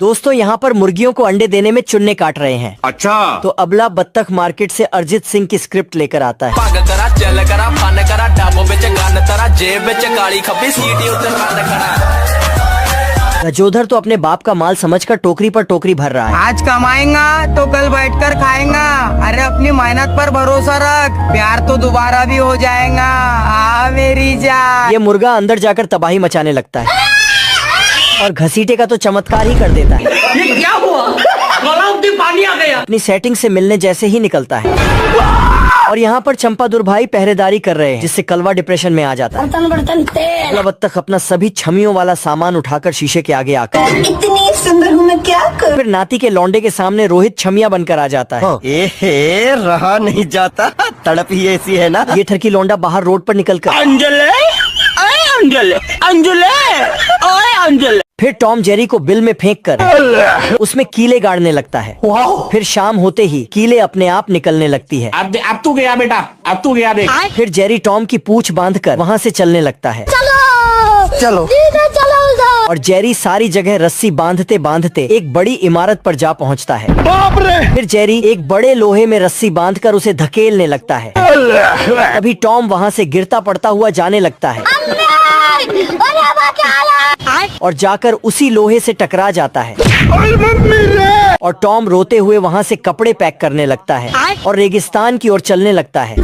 दोस्तों यहाँ पर मुर्गियों को अंडे देने में चुन्ने काट रहे हैं। अच्छा तो अबला बत्तख मार्केट से अरिजीत सिंह की स्क्रिप्ट लेकर आता है। गजोधर तो अपने बाप का माल समझकर टोकरी पर टोकरी भर रहा है। आज कमाएगा तो कल बैठकर खाएगा। अरे अपनी मेहनत पर भरोसा रख, प्यार तो दोबारा भी हो जाएगा। आ मेरी जान। ये मुर्गा अंदर जाकर तबाही मचाने लगता है और घसीटे का तो चमत्कार ही कर देता है। ये क्या हुआ? पानी आ गया। अपनी सेटिंग से मिलने जैसे ही निकलता है और यहाँ पर चंपादुर भाई पहरेदारी कर रहे हैं, जिससे कलवा डिप्रेशन में आ जाता है। बर्तन तेल। अबला बत्तख अपना सभी छमियों वाला सामान उठाकर शीशे के आगे आकर इतनी सुंदर हूँ मैं, क्या करूं? फिर नाती के लौंडे के सामने रोहित छमिया बनकर आ जाता है। एहे, रहा नहीं जाता, तड़प ही ऐसी है ना। ये ठरकी लौंडा बाहर रोड पर निकलकर अंजले, अंजले, अंजले, ओए अंजले। फिर टॉम जेरी को बिल में फेंक कर उसमें कीले गाड़ने लगता है। फिर शाम होते ही कीले अपने आप निकलने लगती है। अब तू गया बेटा, अब तू गया देख। फिर जेरी टॉम की पूंछ बांधकर वहाँ से चलने लगता है। चलो और जेरी सारी जगह रस्सी बांधते बांधते एक बड़ी इमारत पर जा पहुँचता है। बाप रे! फिर जेरी एक बड़े लोहे में रस्सी बांधकर उसे धकेलने लगता है। तभी टॉम वहाँ से गिरता पड़ता हुआ जाने लगता है और जाकर उसी लोहे से टकरा जाता है। और टॉम रोते हुए वहाँ से कपड़े पैक करने लगता है और रेगिस्तान की ओर चलने लगता है।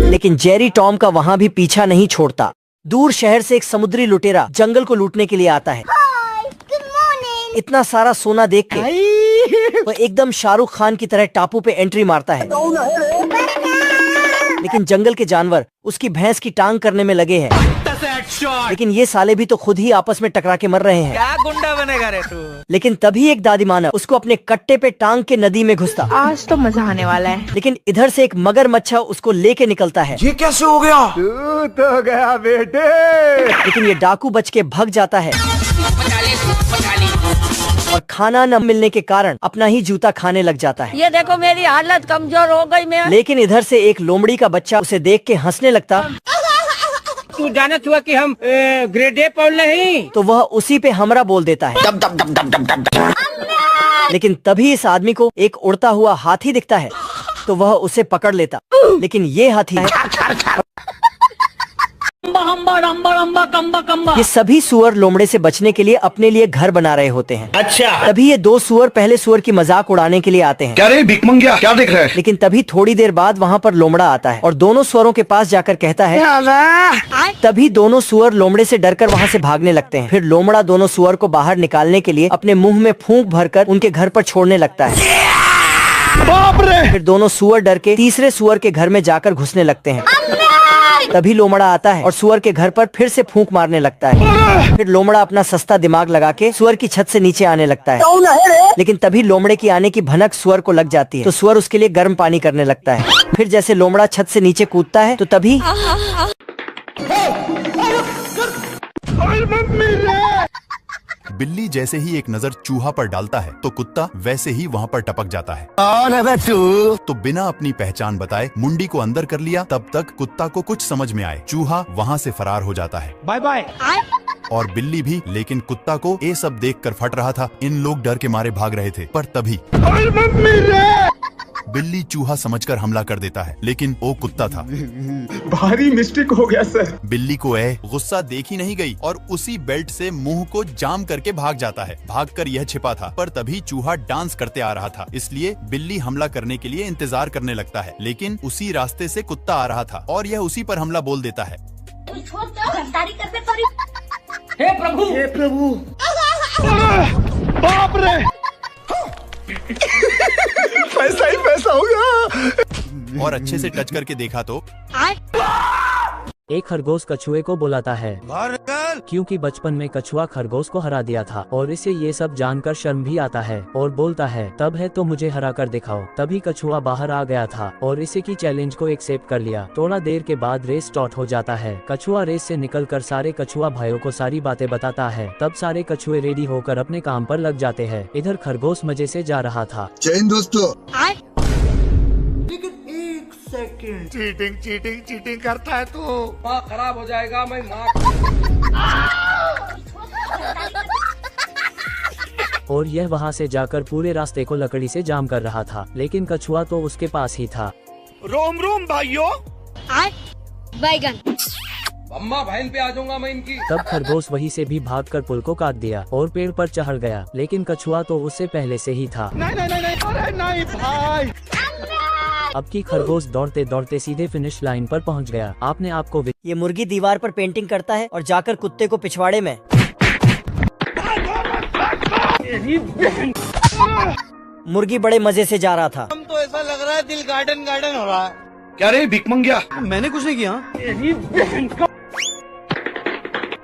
लेकिन जेरी टॉम का वहाँ भी पीछा नहीं छोड़ता। दूर शहर से एक समुद्री लुटेरा जंगल को लूटने के लिए आता है। इतना सारा सोना देख के वो एकदम शाहरुख खान की तरह टापू पे एंट्री मारता है। लेकिन जंगल के जानवर उसकी भैंस की टांग करने में लगे हैं। लेकिन ये साले भी तो खुद ही आपस में टकरा के मर रहे हैं। क्या गुंडा बनेगा रे तू? लेकिन तभी एक दादी मानव उसको अपने कट्टे पे टांग के नदी में घुसता। आज तो मजा आने वाला है। लेकिन इधर से एक मगरमच्छ उसको लेके निकलता है। ये कैसे हो गया? तू तो गया बेटे। लेकिन ये डाकू बच के भाग जाता है और खाना न मिलने के कारण अपना ही जूता खाने लग जाता है। ये देखो मेरी हालत कमजोर हो गई मैं। लेकिन इधर से एक लोमड़ी का बच्चा उसे देख के हंसने लगता। तू जानत हुआ कि हम ग्रेड ए पढ़ नहीं। तो वह उसी पे हमरा बोल देता है। लेकिन तभी इस आदमी को एक उड़ता हुआ हाथी दिखता है तो वह उसे पकड़ लेता। लेकिन ये हाथी ये सभी सुअर लोमड़े से बचने के लिए अपने लिए घर बना रहे होते हैं। अच्छा। तभी ये दो सुअर पहले सुअर की मजाक उड़ाने के लिए आते हैं। क्या रे भिकमंगिया, क्या देख रहा है? लेकिन तभी थोड़ी देर बाद वहाँ पर लोमड़ा आता है और दोनों सुअरों के पास जाकर कहता है। तभी दोनों सुअर लोमड़े से डरकर वहाँ से भागने लगते हैं। फिर लोमड़ा दोनों सुअर को बाहर निकालने के लिए अपने मुंह में फूंक भरकर उनके घर पर छोड़ने लगता है। बाप रे! फिर दोनों सुअर डर के तीसरे सुअर के घर में जाकर घुसने लगते हैं। तभी लोमड़ा आता है और सुअर के घर पर फिर से फूंक मारने लगता है। फिर लोमड़ा अपना सस्ता दिमाग लगा के सुअर की छत से नीचे आने लगता है। लेकिन तभी लोमड़े की आने की भनक सुअर को लग जाती है तो सुअर उसके लिए गर्म पानी करने लगता है। फिर जैसे लोमड़ा छत से नीचे कूदता है तो तभी बिल्ली जैसे ही एक नजर चूहा पर डालता है तो कुत्ता वैसे ही वहाँ पर टपक जाता है। कौन है बे तू? तो बिना अपनी पहचान बताए मुंडी को अंदर कर लिया। तब तक कुत्ता को कुछ समझ में आए, चूहा वहाँ से फरार हो जाता है। Bye bye. और बिल्ली भी। लेकिन कुत्ता को ये सब देखकर फट रहा था। इन लोग डर के मारे भाग रहे थे। पर तभी बिल्ली चूहा समझकर हमला कर देता है, लेकिन वो कुत्ता था। भारी मिस्टेक हो गया सर। बिल्ली को गुस्सा देखी नहीं गई और उसी बेल्ट से मुंह को जाम करके भाग जाता है। भागकर यह छिपा था। पर तभी चूहा डांस करते आ रहा था, इसलिए बिल्ली हमला करने के लिए इंतजार करने लगता है। लेकिन उसी रास्ते से कुत्ता आ रहा था और यह उसी पर हमला बोल देता है। हे प्रभु, हे प्रभु! बाप रे! पैसा ही पैसा होगा। और अच्छे से टच करके देखा तो एक खरगोश कछुए को बुलाता है क्योंकि बचपन में कछुआ खरगोश को हरा दिया था और इसे ये सब जानकर शर्म भी आता है और बोलता है तब है तो मुझे हरा कर दिखाओ। तभी कछुआ बाहर आ गया था और इसे की चैलेंज को एक्सेप्ट कर लिया। थोड़ा देर के बाद रेस स्टार्ट हो जाता है। कछुआ रेस से निकलकर सारे कछुआ भाइयों को सारी बातें बताता है। तब सारे कछुए रेडी होकर अपने काम पर लग जाते हैं। इधर खरगोश मजे से जा रहा था। जय हिंद दोस्तों। चीटिंग चीटिंग चीटिंग करता है तू। माँ खराब हो जाएगा। मैं माँ और यह वहाँ से जाकर पूरे रास्ते को लकड़ी से जाम कर रहा था, लेकिन कछुआ तो उसके पास ही था। रोम रोम भाइयों। बैगन अम्मा बहन पे आ जाऊंगा मैं इनकी। तब खरगोश वहीं से भी भागकर पुल को काट दिया और पेड़ पर चढ़ गया, लेकिन कछुआ तो उससे पहले से ही था। नहीं नहीं नहीं अरे नहीं भाई। अब की खरगोश दौड़ते दौड़ते सीधे फिनिश लाइन पर पहुंच गया। आपने आपको ये मुर्गी दीवार पर पेंटिंग करता है और जाकर कुत्ते को पिछवाड़े में। मुर्गी बड़े मजे से जा रहा था। हम तो ऐसा लग रहा है दिल गार्डन गार्डन हो रहा है। क्या रे भिख मंगिया? मैंने कुछ नहीं किया।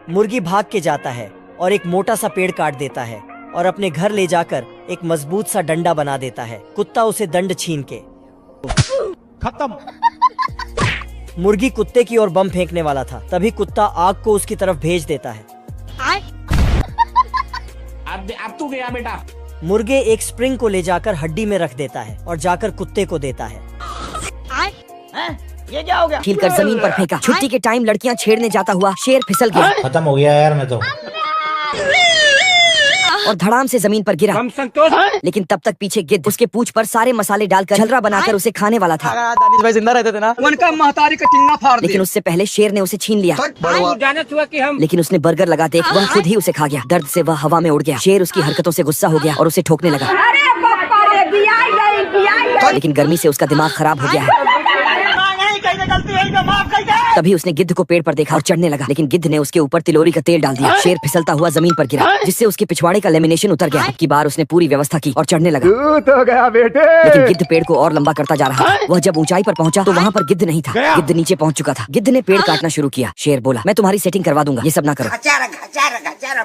मुर्गी भाग के जाता है और एक मोटा सा पेड़ काट देता है और अपने घर ले जाकर एक मजबूत सा डंडा बना देता है। कुत्ता उसे दंड छीन के खत्म। मुर्गी कुत्ते की ओर बम फेंकने वाला था, तभी कुत्ता आग को उसकी तरफ भेज देता है। अब तू गया बेटा। मुर्गे एक स्प्रिंग को ले जाकर हड्डी में रख देता है और जाकर कुत्ते को देता है। ये क्या हो गया? छील कर जमीन पर फेंका। छुट्टी के टाइम लड़कियां छेड़ने जाता हुआ शेर फिसल गया खत्म हो गया यार मैं तो। और धड़ाम से जमीन पर गिरा। हम संतोष। लेकिन तब तक पीछे गिद्ध उसके पूंछ पर सारे मसाले डालकर झलरा बनाकर उसे खाने वाला था। दानिश भाई जिंदा रहते थे ना, उनका महतारी का टिंगा फाड़ दिया। लेकिन उससे पहले शेर ने उसे छीन लिया। जानत हुआ कि हम लेकिन उसने बर्गर लगा देख वह खुद ही उसे खा गया। दर्द से वह हवा में उड़ गया। शेर उसकी हरकतों से गुस्सा हो गया और उसे ठोकने लगा। लेकिन गर्मी से उसका दिमाग खराब हो गया है। तभी उसने गिद्ध को पेड़ पर देखा और चढ़ने लगा, लेकिन गिद्ध ने उसके ऊपर तिलोरी का तेल डाल दिया। शेर फिसलता हुआ जमीन पर गिरा, जिससे उसके पिछवाड़े का लेमिनेशन उतर गया। अब की बार उसने पूरी व्यवस्था की और चढ़ने लगा। तो गया बेटे। लेकिन गिद्ध पेड़ को और लंबा करता जा रहा था। वह जब ऊंचाई पर पहुंचा तो वहाँ पर गिद्ध नहीं था। गिद्ध नीचे पहुंच चुका था। गिद्ध ने पेड़ काटना शुरू किया। शेर बोला, मैं तुम्हारी सेटिंग करवा दूंगा, ये सब ना करो।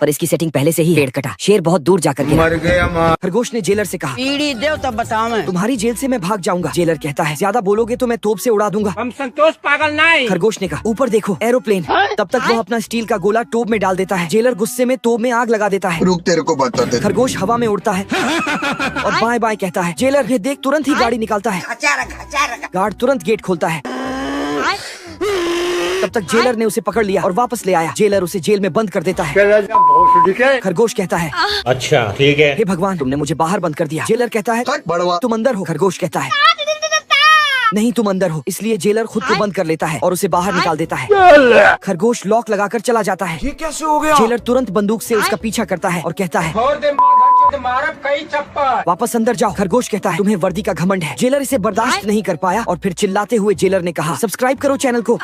पर इसकी सेटिंग पहले से ही पेड़ कटा। शेर बहुत दूर जाकर गिरा। खरगोश ने जेलर से कहा, पीढ़ी देव तब बताओ मैं। तुम्हारी जेल से मैं भाग जाऊंगा। जेलर कहता है, ज्यादा बोलोगे तो मैं तोप से उड़ा दूंगा। हम संतोष पागल नहीं। खरगोश ने कहा, ऊपर देखो एरोप्लेन। तब तक वो अपना स्टील का गोला टोप में डाल देता है। जेलर गुस्से में तोप में आग लगा देता है। रुक तेरे को बताते। खरगोश हवा में उड़ता है और बाएं बाएं कहता है। जेलर ये देख, तुरंत ही गाड़ी निकालता है। गार्ड तुरंत गेट खोलता है। तब तक जेलर ने उसे पकड़ लिया और वापस ले आया। जेलर उसे जेल में बंद कर देता है। खरगोश कहता है, अच्छा ठीक है। हे भगवान, तुमने मुझे बाहर बंद कर दिया। जेलर कहता है, तुम अंदर हो। खरगोश कहता है, नहीं तुम अंदर हो। इसलिए जेलर खुद को बंद कर लेता है और उसे बाहर निकाल देता है। खरगोश लॉक लगाकर चला जाता है। ये कैसे हो गया? जेलर तुरंत बंदूक से उसका पीछा करता है और कहता है, कई चप्पल। वापस अंदर जाओ। खरगोश कहता है, तुम्हें वर्दी का घमंड है। जेलर इसे बर्दाश्त नहीं कर पाया और फिर चिल्लाते हुए जेलर ने कहा, सब्सक्राइब करो चैनल को।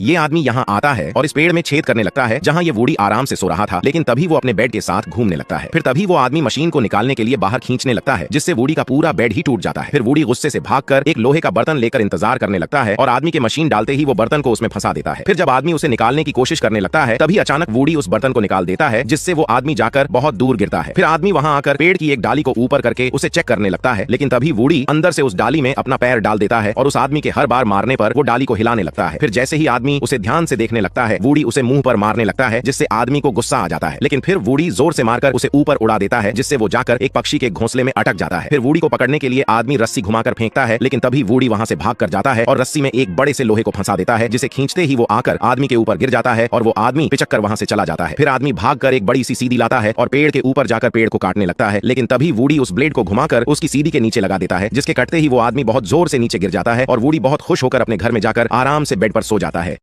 ये आदमी यहाँ आता है और इस पेड़ में छेद करने लगता है जहाँ ये वुडी आराम से सो रहा था, लेकिन तभी वो अपने बेड के साथ घूमने लगता है। फिर तभी वो आदमी मशीन को निकालने के लिए बाहर खींचने लगता है, जिससे वुडी का पूरा बेड ही टूट जाता है। फिर वुडी गुस्से से भागकर एक लोहे का बर्तन लेकर इंतजार करने लगता है और आदमी के मशीन डालते ही वो बर्तन को उसमें फंसा देता है। फिर जब आदमी उसे निकालने की कोशिश करने लगता है, तभी अचानक वुडी उस बर्तन को निकाल देता है, जिससे वो आदमी जाकर बहुत दूर गिरता है। फिर आदमी वहाँ आकर पेड़ की एक डाली को ऊपर करके उसे चेक करने लगता है, लेकिन तभी वुडी अंदर से उस डाली में अपना पैर डाल देता है और उस आदमी के हर बार मारने पर वो डाली को हिलाने लगता है। फिर जैसे ही आदमी उसे ध्यान से देखने लगता है, वुडी उसे मुंह पर मारने लगता है, जिससे आदमी को गुस्सा आ जाता है। लेकिन फिर वुडी जोर से मारकर उसे ऊपर उड़ा देता है, जिससे वो जाकर एक पक्षी के घोंसले में अटक जाता है। फिर वुडी को पकड़ने के लिए आदमी रस्सी घुमाकर फेंकता है, लेकिन तभी वुडी वहां से भाग कर जाता है और रस्सी में एक बड़े से लोहे को फंसा देता है, जिसे खींचते ही वो आकर आदमी के ऊपर गिर जाता है और वो आदमी पिचक कर वहां से चला जाता है। फिर आदमी भागकर एक बड़ी सी सीधी लाता है और पेड़ के ऊपर जाकर पेड़ को काटने लगता है, लेकिन तभी वुडी उस ब्लेड को घुमाकर उसकी सीधी के नीचे लगा देता है, जिसके कटते ही वो आदमी बहुत जोर से नीचे गिर जाता है और वुडी बहुत खुश होकर अपने घर में जाकर आराम से बेड पर सो जाता है।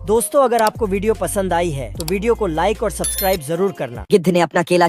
दोस्तों, अगर आपको वीडियो पसंद आई है तो वीडियो को लाइक और सब्सक्राइब जरूर करना। गिद्ध ने अपना केला